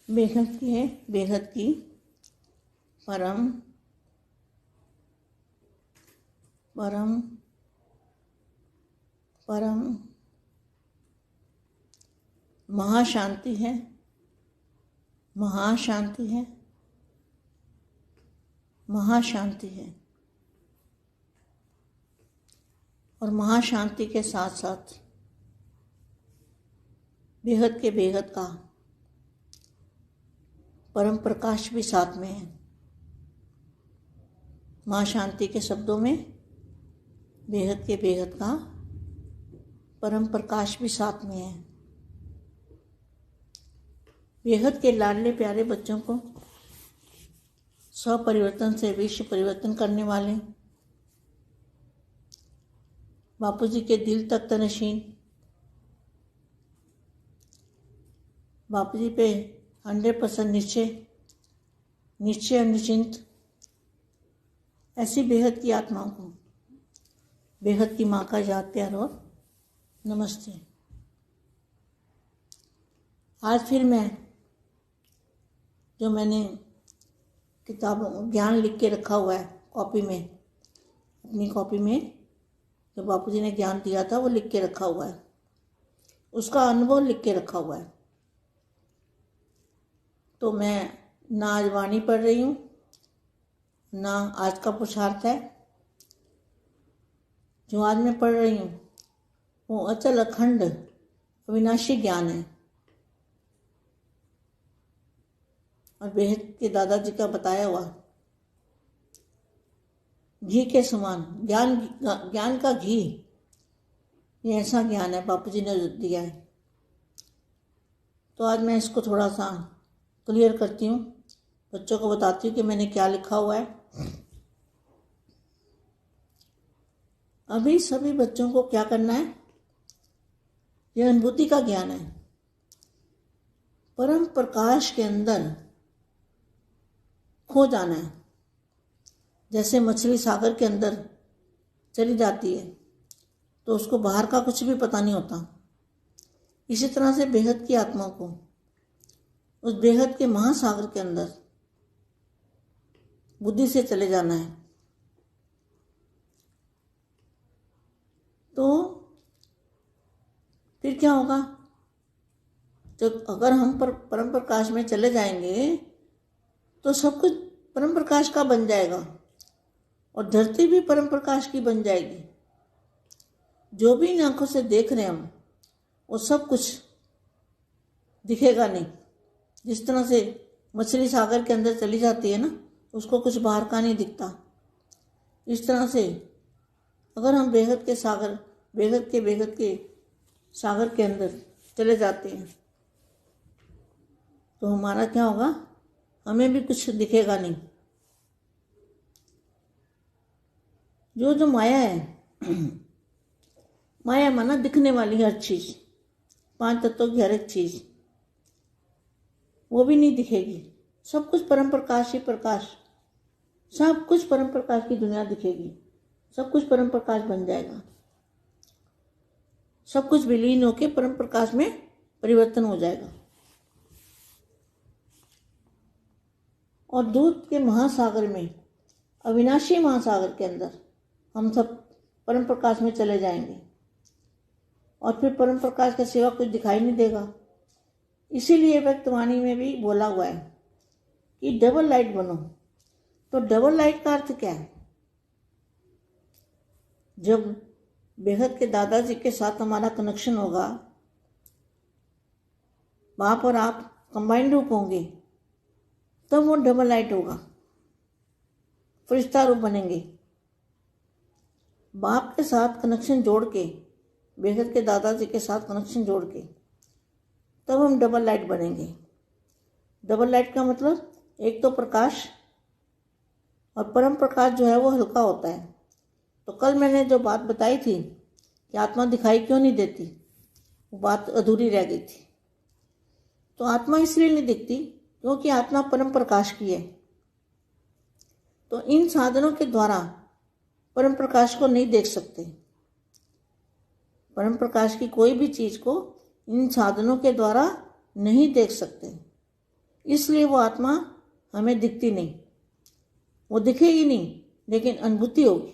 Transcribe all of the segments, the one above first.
बेहद की है, बेहद की परम परम परम महाशांति है, महाशांति है, महाशांति है। और महाशांति के साथ साथ बेहद के बेहद का परम प्रकाश भी साथ में है। महाशांति के शब्दों में बेहद के बेहद का परम प्रकाश भी साथ में है। बेहद के लाडले प्यारे बच्चों को स्वपरिवर्तन से विश्व परिवर्तन करने वाले बापूजी के दिल तक तनशीन, बापूजी पे 100% निश्चय और निश्चिंत ऐसी बेहद की आत्माओं को बेहद की माँ का याद प्यार और नमस्ते। आज फिर मैं जो मैंने किताब ज्ञान लिख के रखा हुआ है कॉपी में, अपनी कॉपी में जो बापूजी ने ज्ञान दिया था वो लिख के रखा हुआ है, उसका अनुभव लिख के रखा हुआ है। तो मैं ना आज वाणी पढ़ रही हूँ, ना आज का पुरुषार्थ है। जो आज मैं पढ़ रही हूँ वो अचल अखंड अविनाशी ज्ञान है और बेहद के दादाजी का बताया हुआ घी के समान ज्ञान का घी, ये ऐसा ज्ञान है बापूजी ने दिया है। तो आज मैं इसको थोड़ा सा क्लियर करती हूँ, बच्चों को बताती हूँ कि मैंने क्या लिखा हुआ है। अभी सभी बच्चों को क्या करना है, यह अनुभूति का ज्ञान है। परम प्रकाश के अंदर खो जाना है। जैसे मछली सागर के अंदर चली जाती है तो उसको बाहर का कुछ भी पता नहीं होता, इसी तरह से बेहद की आत्मा को उस बेहद के महासागर के अंदर बुद्धि से चले जाना है। तो फिर क्या होगा, जब अगर हम परम प्रकाश में चले जाएंगे तो सब कुछ परम प्रकाश का बन जाएगा और धरती भी परम प्रकाश की बन जाएगी। जो भी इन आंखों से देख रहे हैं हम, वो सब कुछ दिखेगा नहीं। जिस तरह से मछली सागर के अंदर चली जाती है ना, उसको कुछ बाहर का नहीं दिखता। इस तरह से अगर हम बेहद के सागर के अंदर चले जाते हैं तो हमारा क्या होगा, हमें भी कुछ दिखेगा नहीं। जो माया है माया माना दिखने वाली हर चीज, 5 तत्वों की हर एक चीज, वो भी नहीं दिखेगी। सब कुछ परम प्रकाश ही प्रकाश, सब कुछ परम प्रकाश की दुनिया दिखेगी, सब कुछ परम प्रकाश बन जाएगा, सब कुछ विलीन होकर परम प्रकाश में परिवर्तन हो जाएगा। और दूध के महासागर में, अविनाशी महासागर के अंदर हम सब परम प्रकाश में चले जाएंगे और फिर परम प्रकाश के सिवा कुछ दिखाई नहीं देगा। इसीलिए व्यक्तवाणी में भी बोला हुआ है कि डबल लाइट बनो। तो डबल लाइट का अर्थ क्या है, जब बेहद के दादाजी के साथ हमारा कनेक्शन होगा, बाप और आप कंबाइंड रूप होंगे, तब वो डबल लाइट होगा, फरिश्ता रूप बनेंगे। बाप के साथ कनेक्शन जोड़ के, बेहद के दादाजी के साथ कनेक्शन जोड़ के, तब हम डबल लाइट बनेंगे। डबल लाइट का मतलब एक तो प्रकाश, और परम प्रकाश जो है वो हल्का होता है। तो कल मैंने जो बात बताई थी कि आत्मा दिखाई क्यों नहीं देती, वो बात अधूरी रह गई थी। तो आत्मा इसलिए नहीं दिखती क्योंकि आत्मा परम प्रकाश की है। तो इन साधनों के द्वारा परम प्रकाश को नहीं देख सकते। परम प्रकाश की कोई भी चीज को इन साधनों के द्वारा नहीं देख सकते। इसलिए वो आत्मा हमें दिखती नहीं, वो दिखेगी नहीं, लेकिन अनुभूति होगी।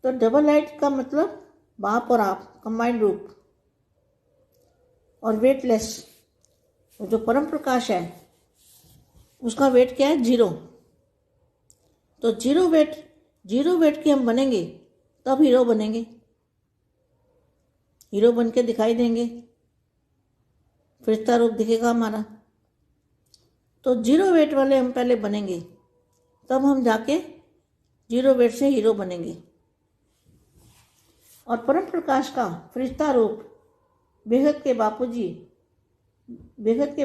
तो डबल लाइट का मतलब बाप और आप, कंबाइंड रूप। और वेटलेस, जो परम प्रकाश है उसका वेट क्या है? 0। तो जीरो वेट के हम बनेंगे तब हीरो बनेंगे, हीरो बन के दिखाई देंगे, फरिश्ता रूप दिखेगा हमारा। तो 0 वेट वाले हम पहले बनेंगे, तब हम जाके 0 वेट से हीरो बनेंगे। और परम प्रकाश का फरिश्ता रूप बेहद के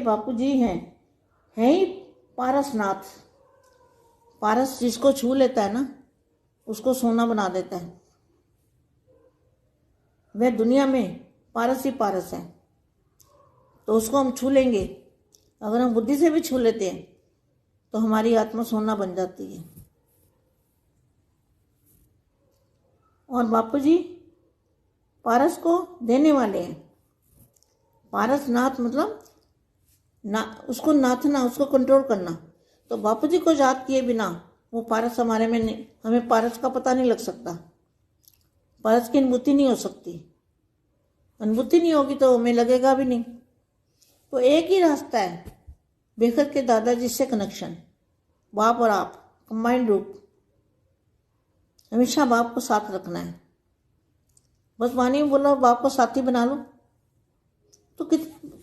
बापूजी हैं, है ही पारसनाथ। पारस जिसको छू लेता है ना, उसको सोना बना देता है। वह दुनिया में पारस ही पारस है, तो उसको हम छू लेंगे। अगर हम बुद्धि से भी छू लेते हैं तो हमारी आत्मा सोना बन जाती है। और बापूजी पारस को देने वाले हैं। पारसनाथ मतलब उसको नाथना, उसको कंट्रोल करना। तो बापूजी को याद किए बिना वो पारस हमारे में नहीं, हमें पारस का पता नहीं लग सकता, पारस की अनुभूति नहीं हो सकती। अनुभूति नहीं होगी तो हमें लगेगा भी नहीं। तो एक ही रास्ता है बेखत के दादाजी से कनेक्शन, बाप और आप, कंबाइंड रूप। हमेशा बाप को साथ रखना है। बस वाणी में बोलो बाप को साथी बना लो। तो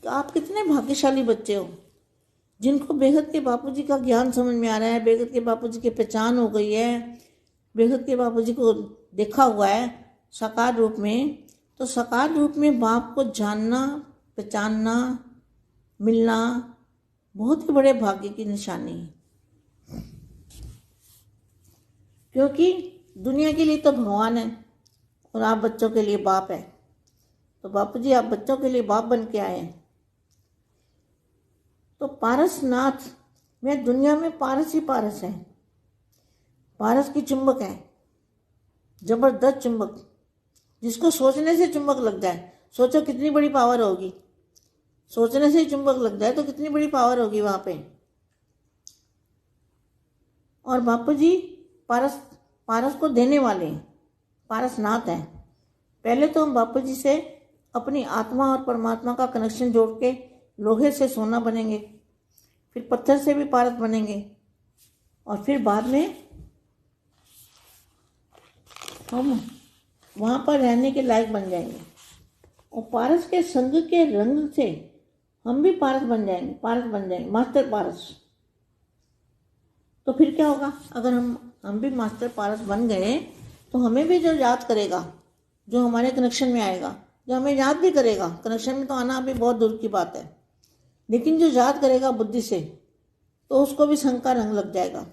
आप कितने भाग्यशाली बच्चे हो जिनको बेहद के बापूजी का ज्ञान समझ में आ रहा है, बेहद के बापूजी की पहचान हो गई है, बेहद के बापूजी को देखा हुआ है साकार रूप में। तो साकार रूप में बाप को जानना, पहचानना, मिलना बहुत ही बड़े भाग्य की निशानी है। क्योंकि दुनिया के लिए तो भगवान है और आप बच्चों के लिए बाप है। तो बापूजी आप बच्चों के लिए बाप बन के आए हैं। तो पारसनाथ में दुनिया में पारस ही पारस है। पारस की चुंबक है, जबरदस्त चुंबक, जिसको सोचने से चुंबक लग जाए। सोचो कितनी बड़ी पावर होगी। सोचने से ही चुंबक लग जाए तो कितनी बड़ी पावर होगी वहां पे। और बापूजी पारस को देने वाले हैं, पारसनाथ है। पहले तो हम बापूजी से अपनी आत्मा और परमात्मा का कनेक्शन जोड़ के लोहे से सोना बनेंगे, फिर पत्थर से भी पारस बनेंगे, और फिर बाद में हम वहाँ पर रहने के लायक बन जाएंगे। और पारस के संग के रंग से हम भी पारस बन जाएंगे, मास्टर पारस। तो फिर क्या होगा? अगर हम भी मास्टर पारस बन गए तो हमें भी जो याद करेगा, जो हमारे कनेक्शन में आएगा, जो हमें याद भी करेगा, कनेक्शन में तो आना अभी बहुत दूर की बात है, लेकिन जो याद करेगा बुद्धि से, तो उसको भी संग का रंग लग जाएगा।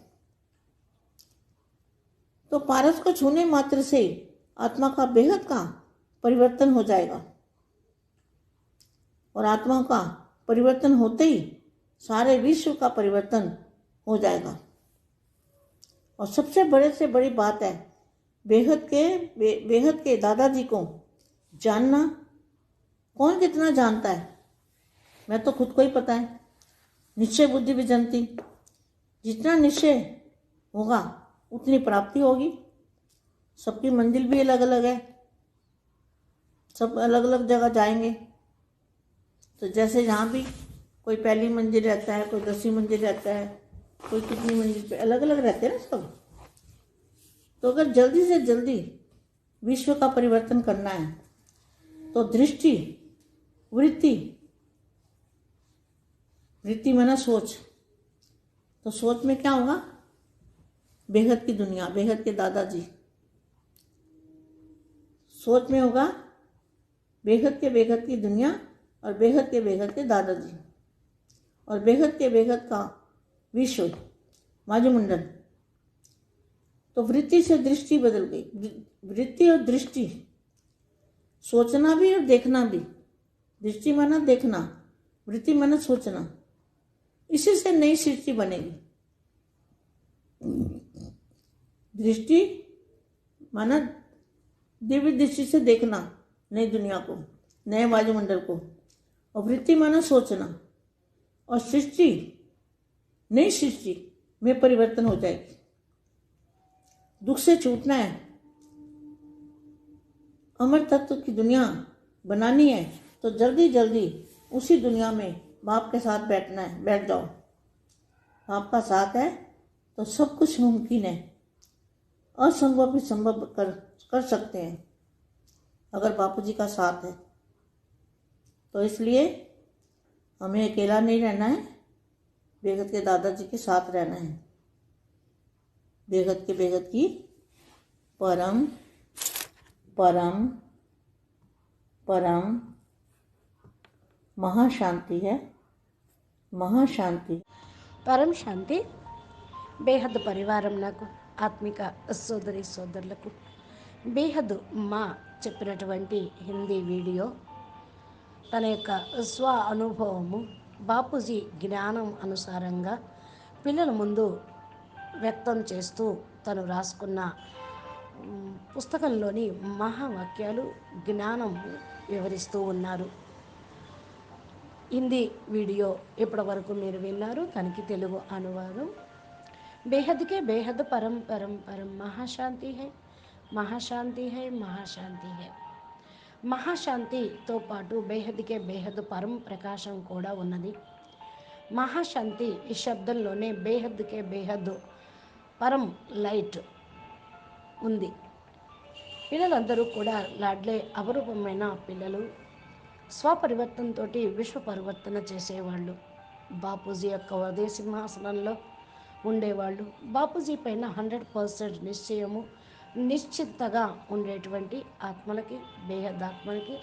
तो पारस को छूने मात्र से आत्मा का बेहद का परिवर्तन हो जाएगा। और आत्मा का परिवर्तन होते ही सारे विश्व का परिवर्तन हो जाएगा। और सबसे बड़े से बड़ी बात है बेहद के दादाजी को जानना। कौन कितना जानता है? मैं तो खुद को ही पता है। निश्चय बुद्धि भी जानती। जितना निश्चय होगा उतनी प्राप्ति होगी। सबकी मंजिल भी अलग अलग है, सब अलग अलग जगह जाएंगे। तो जैसे यहाँ भी कोई पहली मंजिल रहता है, कोई 10वीं मंजिल रहता है, कोई कितनी मंजिल पे, अलग अलग रहते हैं ना सब। तो अगर जल्दी से जल्दी विश्व का परिवर्तन करना है तो दृष्टि, वृत्ति माना सोच। तो सोच में क्या होगा? बेहद की दुनिया, बेहद के दादाजी। सोच में होगा बेहद की दुनिया और बेहद के दादाजी और बेहद का विश्व, वायुमंडल। तो वृत्ति से दृष्टि बदल गई। वृत्ति और दृष्टि, सोचना भी और देखना भी। दृष्टि माना देखना, वृत्ति माना सोचना। इसी से नई सृष्टि बनेगी। दृष्टि माना दिव्य दृष्टि से देखना नई दुनिया को, नए वायुमंडल को। और वृत्ति माना सोचना, और सृष्टि, नई सृष्टि में परिवर्तन हो जाएगी। दुख से छूटना है, अमर तत्व की दुनिया बनानी है, तो जल्दी जल्दी उसी दुनिया में बाप के साथ बैठना है। बैठ जाओ, बाप का साथ है तो सब कुछ मुमकिन है। असंभव भी संभव कर सकते हैं अगर बापू जी का साथ है। तो इसलिए हमें अकेला नहीं रहना है, बेगत के दादाजी के साथ रहना है। बेगत की परम परम परम महाशांति है। महाशांति పరం శాంతి బేహద్ పరివారం నాకు ఆత్మిక సోదరి సోదరులకు బేహద్ మా చెప్పినటువంటి హిందీ వీడియో తన యొక్క స్వ అనుభవము బాపూజీ జ్ఞానం అనుసారంగా పిల్లల ముందు వ్యక్తం చేస్తూ తను రాసుకున్న పుస్తకంలోని మహావాక్యాలు జ్ఞానం వివరిస్తూ ఉన్నారు. హిందీ వీడియో ఇప్పటి వరకు మీరు విన్నారు. దానికి తెలుగు అనువాదం. బేహద్కే బేహద్ పరం పరం పరం మహాశాంతి హై, మహాశాంతి హై, మహాశాంతి హై. మహాశాంతితో పాటు బేహద్కే బేహద్ పరం ప్రకాశం కూడా ఉన్నది. మహాశాంతి ఈ శబ్దంలోనే బేహద్కే బేహద్ పరం లైట్ ఉంది. పిల్లలందరూ కూడా లాడ్లే అపరూపమైన పిల్లలు, స్వపరివర్తనతో విశ్వ పరివర్తన చేసేవాళ్ళు. బాపూజీ యొక్క ఉదయ సింహాసనంలో ఉండేవాళ్ళు. బాపూజీ పైన 100% నిశ్చయము, నిశ్చింతగా ఉండేటువంటి ఆత్మలకి, బేహద్ ఆత్మలకి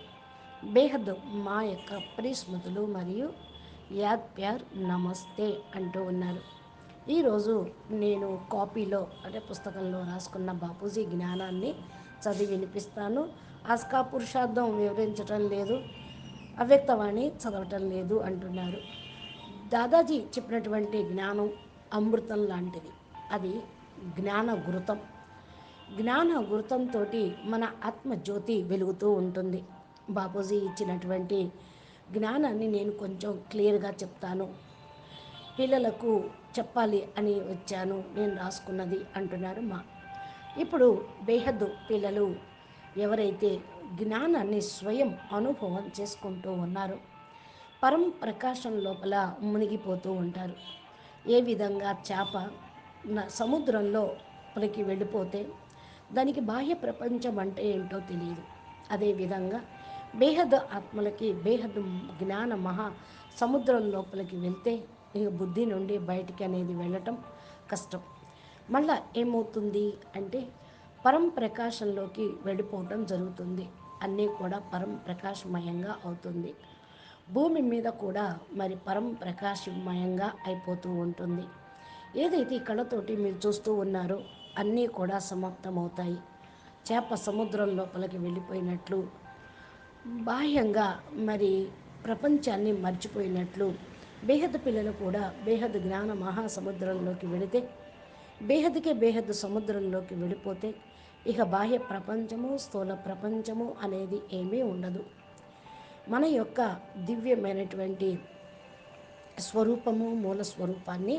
బేహద్ మా యొక్క ప్రియస్మృతులు మరియు యాద్ ప్యార్ నమస్తే అంటూ ఉన్నారు. ఈరోజు నేను కాపీలో అంటే పుస్తకంలో రాసుకున్న బాపూజీ జ్ఞానాన్ని చదివి వినిపిస్తాను. ఆస్కా పురుషార్థం వివరించటం లేదు, అవ్యక్తవాణి చదవటం లేదు అంటున్నారు. దాదాజీ చెప్పినటువంటి జ్ఞానం అమృతం లాంటిది. అది జ్ఞాన గురుతం. జ్ఞాన గురుతంతో మన ఆత్మజ్యోతి వెలుగుతూ ఉంటుంది. బాపూజీ ఇచ్చినటువంటి జ్ఞానాన్ని నేను కొంచెం క్లియర్గా చెప్తాను. పిల్లలకు చెప్పాలి అని వచ్చాను నేను రాసుకున్నది అంటున్నారు మా. ఇప్పుడు బేహద్దు పిల్లలు ఎవరైతే జ్ఞానాన్ని స్వయం అనుభవం చేసుకుంటూ ఉన్నారో పరం ప్రకాశం లోపల మునిగిపోతూ ఉంటారు. ఏ విధంగా చేప సముద్రంలోకి వెళ్ళిపోతే దానికి బాహ్య ప్రపంచం అంటే ఏంటో తెలియదు. అదేవిధంగా బేహద్ ఆత్మలకి బేహద్ జ్ఞాన మహా సముద్రం లోపలికి వెళ్తే ఇక బుద్ధి నుండి బయటికి అనేది వెళ్ళటం కష్టం. మళ్ళా ఏమవుతుంది అంటే పరం ప్రకాశంలోకి వెళ్ళిపోవటం జరుగుతుంది. అన్నీ కూడా పరం ప్రకాశమయంగా అవుతుంది. భూమి మీద కూడా మరి పరం ప్రకాశమయంగా అయిపోతూ ఉంటుంది. ఏదైతే ఈ కళ్ళతోటి మీరు చూస్తూ ఉన్నారో అన్నీ కూడా సమాప్తమవుతాయి. చేప సముద్రం లోపలికి వెళ్ళిపోయినట్లు, బాహ్యంగా మరి ప్రపంచాన్ని మర్చిపోయినట్లు బేహద్ పిల్లలు కూడా బేహద్ జ్ఞాన మహాసముద్రంలోకి వెళితే, బేహద్కే బేహద్ సముద్రంలోకి వెళ్ళిపోతే ఇక బాహ్య ప్రపంచము, స్థూల ప్రపంచము అనేది ఏమీ ఉండదు. మన యొక్క దివ్యమైనటువంటి స్వరూపము, మూల స్వరూపాన్ని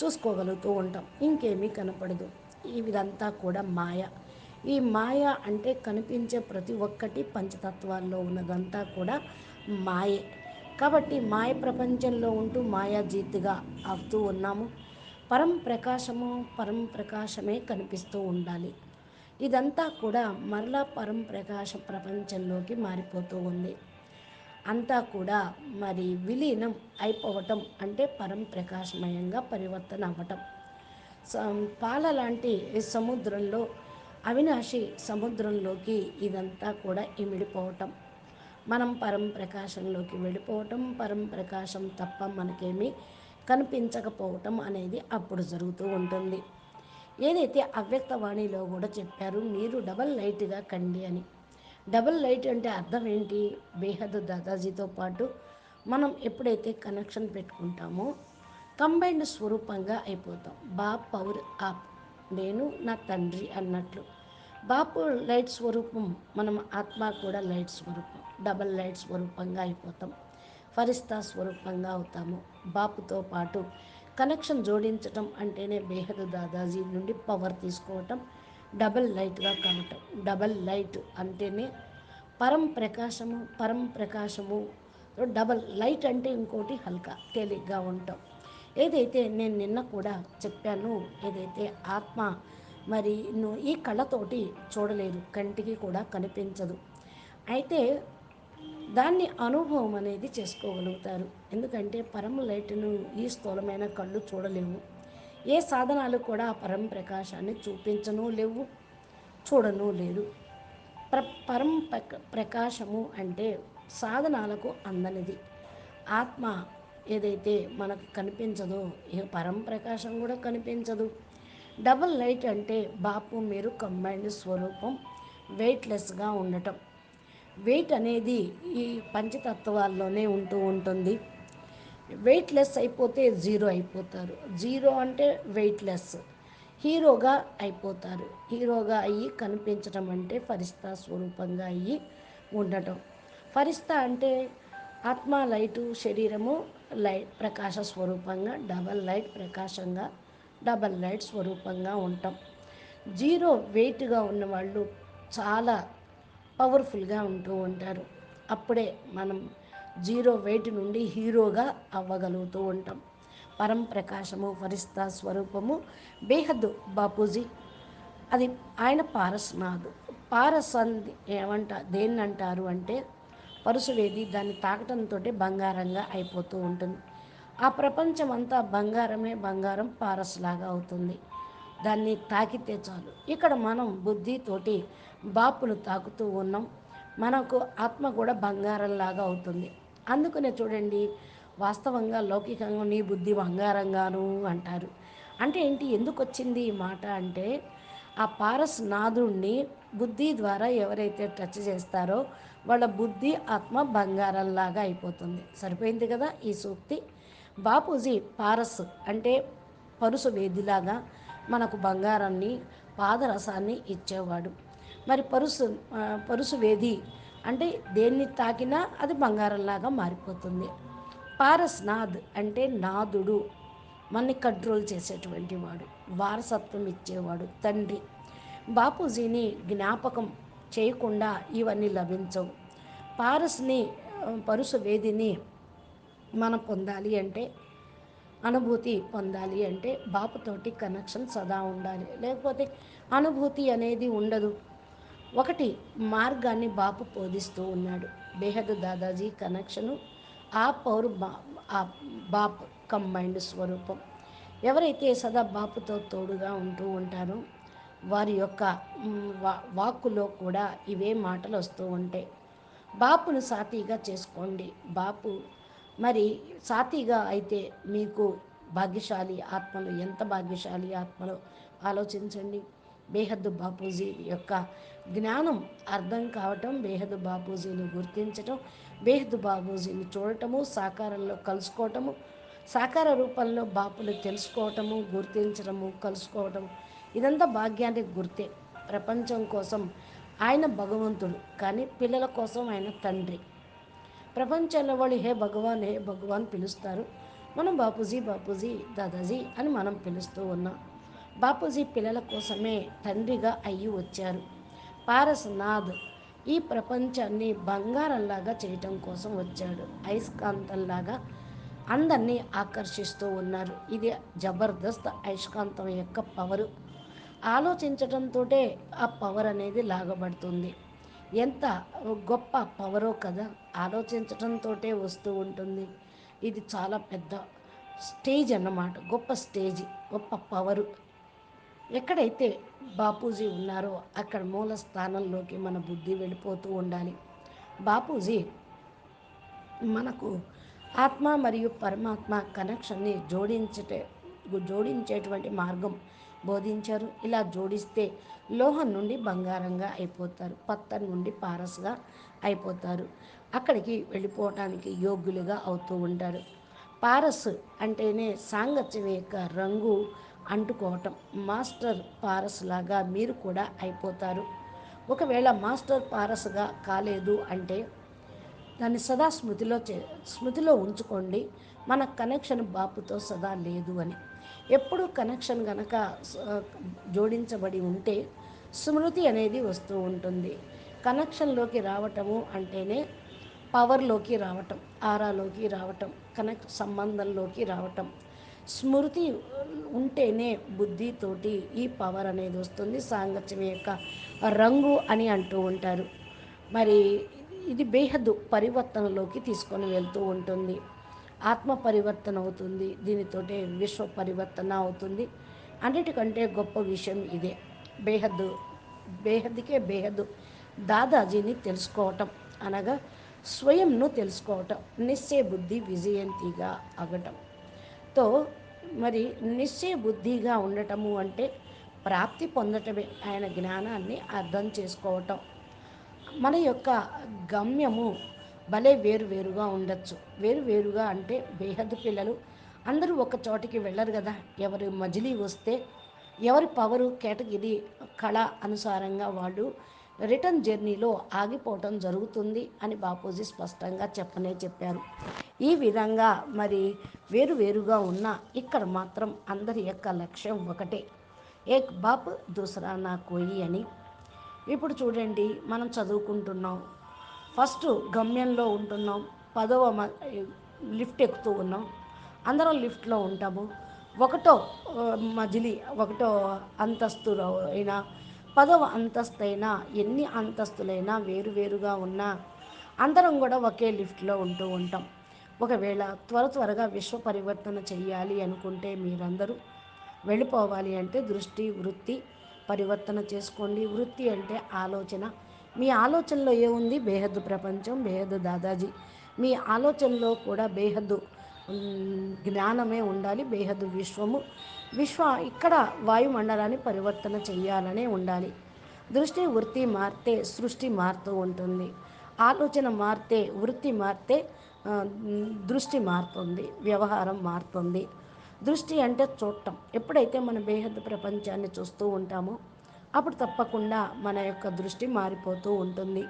చూసుకోగలుగుతూ ఉంటాం. ఇంకేమీ కనపడదు. ఇదంతా కూడా మాయ. ఈ మాయ అంటే కనిపించే ప్రతి ఒక్కటి పంచతత్వాల్లో ఉన్నదంతా కూడా మాయే. కాబట్టి మాయ ప్రపంచంలో ఉంటూ మాయాజీతిగా అవుతూ ఉన్నాము. పరం ప్రకాశమే కనిపిస్తూ ఉండాలి. ఇదంతా కూడా మరలా పరం ప్రకాశ ప్రపంచంలోకి మారిపోతూ ఉంది. అంతా కూడా మరి విలీనం అయిపోవటం అంటే పరం ప్రకాశమయంగా పరివర్తన అవ్వటం. పాల లాంటి సముద్రంలో అవినాశి సముద్రంలోకి ఇదంతా కూడా ఇమిడిపోవటం, మనం పరం ప్రకాశంలోకి వెళ్ళిపోవటం, పరం ప్రకాశం తప్ప మనకేమీ కనిపించకపోవటం అనేది అప్పుడు జరుగుతూ ఉంటుంది. ఏదైతే అవ్యక్తవాణిలో కూడా చెప్పారు, మీరు డబల్ లైట్గా కండి అని. డబల్ లైట్ అంటే అర్థం ఏంటి? బేహద్ దాదాజీతో పాటు మనం ఎప్పుడైతే కనెక్షన్ పెట్టుకుంటామో కంబైన్డ్ స్వరూపంగా అయిపోతాం. బాప్ పవర్ ఆప్, నేను నా తండ్రి అన్నట్లు. బాపు లైట్ స్వరూపం, మనం ఆత్మ కూడా లైట్ స్వరూపం, డబల్ లైట్ స్వరూపంగా అయిపోతాం. ఫరిస్తా స్వరూపంగా అవుతాము. బాపుతో పాటు కనెక్షన్ జోడించటం అంటేనే బేహద్ దాదాజీ నుండి పవర్ తీసుకోవటం, డబల్ లైట్గా కావటం. డబల్ లైట్ అంటేనే పరం ప్రకాశము. డబల్ లైట్ అంటే ఇంకోటి హల్కా తేలిగ్గా ఉంటాం. ఏదైతే నేను నిన్న కూడా చెప్పాను, ఏదైతే ఆత్మ మరి నువ్వు ఈ కళ్ళతోటి చూడలేదు, కంటికి కూడా కనిపించదు. అయితే దాన్ని అనుభవం అనేది చేసుకోగలుగుతారు. ఎందుకంటే పరమ లైట్ను ఈ స్థూలమైన కళ్ళు చూడలేవు. ఏ సాధనాలు కూడా పరం ప్రకాశాన్ని చూపించను లేవు, చూడను లేదు. పరం ప్రకాశము అంటే సాధనాలకు అందనిది. ఆత్మ ఏదైతే మనకు కనిపించదో ఇక పరం ప్రకాశం కూడా కనిపించదు. డబల్ లైట్ అంటే బాపు మీరు కంబైన్డ్ స్వరూపం, వెయిట్లెస్గా ఉండటం. వెయిట్ అనేది ఈ పంచతత్వాల్లోనే ఉంటూ ఉంటుంది. వెయిట్లెస్ అయిపోతే జీరో అయిపోతారు. జీరో అంటే వెయిట్లెస్, హీరోగా అయిపోతారు. హీరోగా అయ్యి కనిపించడం అంటే ఫరిస్తా స్వరూపంగా అయ్యి ఉండటం. ఫరిస్తా అంటే ఆత్మ లైటు, శరీరము లైట్ ప్రకాశ స్వరూపంగా, డబల్ లైట్ ప్రకాశంగా, డబల్ లైట్ స్వరూపంగా ఉంటాం. జీరో వెయిట్గా ఉన్నవాళ్ళు చాలా పవర్ఫుల్గా ఉంటూ ఉంటారు. అప్పుడే మనం జీరో వెయిట్ నుండి హీరోగా అవ్వగలుగుతూ ఉంటాం. పరం ప్రకాశము, ఫరిస్తా స్వరూపము బేహద్ బాపూజీ. అది ఆయన పారస్నాథ్. పారస్ అంది దేన్ని అంటారు అంటే పరుసువేది. దాన్ని తాకటంతో బంగారంగా అయిపోతూ ఉంటుంది. ఆ ప్రపంచం అంతా బంగారమే, బంగారం పారస్ లాగా అవుతుంది. దాన్ని తాకితే చాలు. ఇక్కడ మనం బుద్ధితోటి బాపును తాకుతూ ఉన్నాం. మనకు ఆత్మ కూడా బంగారంలాగా అవుతుంది. అందుకనే చూడండి, వాస్తవంగా లౌకికంగా నీ బుద్ధి బంగారంగాను అంటారు. అంటే ఏంటి, ఎందుకు వచ్చింది ఈ మాట అంటే ఆ పారస్ నాదుణ్ణి బుద్ధి ద్వారా ఎవరైతే టచ్ చేస్తారో వాళ్ళ బుద్ధి ఆత్మ బంగారంలాగా అయిపోతుంది. సరిపోయింది కదా ఈ సూక్తి. బాపూజీ పారస్ అంటే పరుసు వేదిలాగా మనకు బంగారాన్ని, పాదరసాన్ని ఇచ్చేవాడు. మరి పరుసు వేది అంటే దేన్ని తాకినా అది బంగారంలాగా మారిపోతుంది. పారస్నాథ్ అంటే నాదుడు, మనని కంట్రోల్ చేసేటువంటి వాడు, వారసత్వం ఇచ్చేవాడు, తండ్రి. బాపూజీని జ్ఞాపకం చేయకుండా ఇవన్నీ లభించవు. పరుసు వేదిని మనం పొందాలి అంటే, అనుభూతి పొందాలి అంటే బాపుతోటి కనెక్షన్ సదా ఉండాలి. లేకపోతే అనుభూతి అనేది ఉండదు. ఒకటి మార్గాన్ని బాపు బోధిస్తూ ఉన్నాడు. బేహద్ దాదాజీ కనెక్షను, ఆ పౌరు ఆ బాప్ కంబైండ్ స్వరూపం. ఎవరైతే సదా బాపుతో తోడుగా ఉంటూ ఉంటారో వారి యొక్క వాక్కులో కూడా ఇవే మాటలు వస్తూ ఉంటాయి. బాపును సాతిగా చేసుకోండి. బాపు మరి సాతిగా అయితే మీకు భాగ్యశాలి ఆత్మలు, ఎంత భాగ్యశాలి ఆత్మలో ఆలోచించండి. బేహద్దు బాపూజీ యొక్క జ్ఞానం అర్థం కావటం, బేహద్దు బాపూజీని గుర్తించటం, బేహద్దు బాపూజీని చూడటము, సాకారంలో కలుసుకోవటము, సాకార రూపంలో బాపుని తెలుసుకోవటము, గుర్తించడము, కలుసుకోవటము, ఇదంతా భాగ్యానికి గుర్తే. ప్రపంచం కోసం ఆయన భగవంతుడు, కానీ పిల్లల కోసం ఆయన తండ్రి. ప్రపంచంలో వాళ్ళు హే భగవాన్ పిలుస్తారు. మనం బాపూజీ బాపూజీ దాదాజీ అని మనం పిలుస్తూ ఉన్నాం. బాపూజీ పిల్లల కోసమే తండ్రిగా అయ్యి వచ్చారు. పారస్నాథ్ ఈ ప్రపంచాన్ని బంగారంలాగా చేయటం కోసం వచ్చాడు. అయస్కాంతంలాగా అందరినీ ఆకర్షిస్తూ ఉన్నారు. ఇది జబర్దస్త్ అయస్కాంతం యొక్క పవరు. ఆలోచించడంతో ఆ పవర్ అనేది లాగబడుతుంది. ఎంత గొప్ప పవరో కదా, ఆలోచించడంతో వస్తూ ఉంటుంది. ఇది చాలా పెద్ద స్టేజ్ అన్నమాట, గొప్ప స్టేజ్, గొప్ప పవరు. ఎక్కడైతే బాపూజీ ఉన్నారో అక్కడ మూల స్థానంలోకి మన బుద్ధి వెళ్ళిపోతూ ఉండాలి. బాపూజీ మనకు ఆత్మ మరియు పరమాత్మ కనెక్షన్ని జోడించేటువంటి మార్గం బోధించారు. ఇలా జోడిస్తే లోహం నుండి బంగారంగా అయిపోతారు, పత్తర్ నుండి పారస్గా అయిపోతారు. అక్కడికి వెళ్ళిపోవటానికి యోగ్యులుగా అవుతూ ఉంటారు. పారస్ అంటేనే సాంగత్యం యొక్క రంగు అంటుకోవటం. మాస్టర్ పారస్ లాగా మీరు కూడా అయిపోతారు. ఒకవేళ మాస్టర్ పారస్గా కాలేదు అంటే దాన్ని సదా స్మృతిలో ఉంచుకోండి. మన కనెక్షన్ బాపుతో సదా లేదు అని. ఎప్పుడు కనెక్షన్ గనక జోడించబడి ఉంటే స్మృతి అనేది వస్తూ ఉంటుంది. కనెక్షన్లోకి రావటము అంటేనే పవర్లోకి రావటం, ఆరాలోకి రావటం, సంబంధంలోకి రావటం. స్మృతి ఉంటేనే బుద్ధితోటి ఈ పవర్ అనేది వస్తుంది. సాంగత్యం యొక్క రంగు అని అంటూ ఉంటారు. మరి ఇది బేహద్దు పరివర్తనలోకి తీసుకొని వెళ్తూ ఉంటుంది. ఆత్మ పరివర్తన అవుతుంది, దీనితోటే విశ్వ పరివర్తన అవుతుంది. అన్నిటికంటే గొప్ప విషయం ఇదే. బేహద్దు బేహద్దుకే బేహద్దు దాదాజీని తెలుసుకోవటం అనగా స్వయంను తెలుసుకోవటం, నిశ్చయ బుద్ధి విజయంతిగా అగటంతో. మరి నిశ్చయ బుద్ధిగా ఉండటము అంటే ప్రాప్తి పొందటమే, ఆయన జ్ఞానాన్ని అర్థం చేసుకోవటం. మన యొక్క గమ్యము భలే వేరువేరుగా ఉండొచ్చు. వేరువేరుగా అంటే బేహద్దు పిల్లలు అందరూ ఒక చోటికి వెళ్ళరు కదా. ఎవరి మజిలీ వస్తే, ఎవరి పవరు కేటగిరీ కళ అనుసారంగా వాళ్ళు రిటర్న్ జర్నీలో ఆగిపోవటం జరుగుతుంది అని బాపూజీ స్పష్టంగా చెప్పారు. ఈ విధంగా మరి వేరువేరుగా ఉన్న ఇక్కడ మాత్రం అందరి యొక్క లక్ష్యం ఒకటే, ఏక్ బాప్ దూసరా నా కోయి అని. ఇప్పుడు చూడండి, మనం చదువుకుంటున్నాం, ఫస్ట్ గమ్యంలో ఉంటున్నాం, 10వ లిఫ్ట్ ఎక్కుతూ ఉన్నాం, అందరం లిఫ్ట్లో ఉంటాము. ఒకటో మజిలీ, ఒకటో అంతస్తు అయినా, 10వ అంతస్తు అయినా, ఎన్ని అంతస్తులైనా వేరువేరుగా ఉన్నా అందరం కూడా ఒకే లిఫ్ట్లో ఉంటూ ఉంటాం. ఒకవేళ త్వరగా విశ్వ పరివర్తన చెయ్యాలి అనుకుంటే, మీరందరూ వెళ్ళిపోవాలి అంటే దృష్టి వృత్తి పరివర్తన చేసుకోండి. వృత్తి అంటే ఆలోచన. మీ ఆలోచనలో ఏముంది? బేహద్దు ప్రపంచం, బేహద్దు దాదాజీ. మీ ఆలోచనలో కూడా బేహద్దు జ్ఞానమే ఉండాలి, బేహద్దు ఇక్కడ వాయుమండలాన్ని పరివర్తన చెయ్యాలనే ఉండాలి. దృష్టి వృత్తి మారితే సృష్టి మారుతూ ఉంటుంది. ఆలోచన మారితే, వృత్తి మారితే దృష్టి మారుతుంది, వ్యవహారం మారుతుంది. దృష్టి అంటే చూడటం. ఎప్పుడైతే మన బేహద్దు ప్రపంచాన్ని చూస్తూ ఉంటామో అప్పుడు తప్పకుండా మన యొక్క దృష్టి మారిపోతూ ఉంటుంది.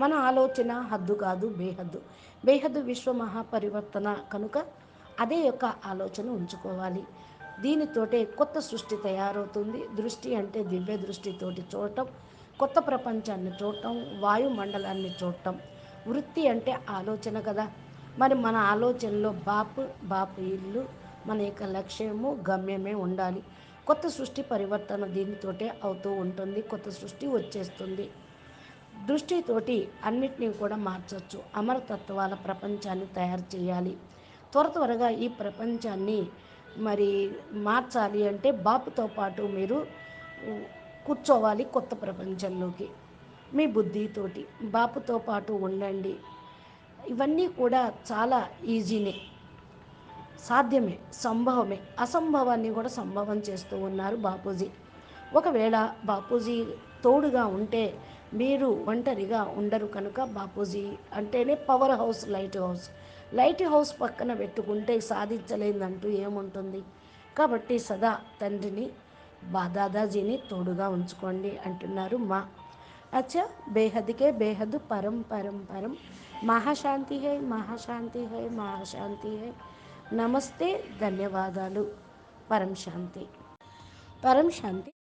మన ఆలోచన హద్దు కాదు, బేహద్దు. బేహద్దు విశ్వ మహాపరివర్తన కనుక అదే యొక్క ఆలోచన ఉంచుకోవాలి. దీనితోటే కొత్త సృష్టి తయారవుతుంది. దృష్టి అంటే దివ్య దృష్టితోటి చూడటం, కొత్త ప్రపంచాన్ని చూడటం, వాయుమండలాన్ని చూడటం. వృత్తి అంటే ఆలోచన కదా. మరి మన ఆలోచనలో బాపు ఇల్లు, మన యొక్క లక్ష్యము గమ్యమే ఉండాలి. కొత్త సృష్టి పరివర్తన దీనితోటే అవుతూ ఉంటుంది. కొత్త సృష్టి వచ్చేస్తుంది. దృష్టితోటి అన్నిటినీ కూడా మార్చవచ్చు. అమరతత్వాల ప్రపంచాన్ని తయారు చేయాలి. త్వరగా ఈ ప్రపంచాన్ని మరి మార్చాలి అంటే బాపుతో పాటు మీరు కూర్చోవాలి కొత్త ప్రపంచంలోకి. మీ బుద్ధితోటి బాపుతో పాటు ఉండండి. ఇవన్నీ కూడా చాలా ఈజీనే, సాధ్యమే, సంభవమే. అసంభవాన్ని కూడా సంభవం చేస్తూ ఉన్నారు బాపూజీ. ఒకవేళ బాపూజీ తోడుగా ఉంటే మీరు ఒంటరిగా ఉండరు కనుక బాపూజీ అంటేనే పవర్ హౌస్, లైట్ హౌస్ పక్కన పెట్టుకుంటే సాధించలేదంటూ ఏముంటుంది. కాబట్టి సదా తండ్రిని, దాదాజీని తోడుగా ఉంచుకోండి అంటున్నారు మా. అచ్చా, బేహద్కే బేహద్ పరం పరం పరం. మహాశాంతి హై, మహాశాంతి హై, మహాశాంతి హై. నమస్తే, ధన్యవాదాలు. పరం శాంతి, పరం శాంతి.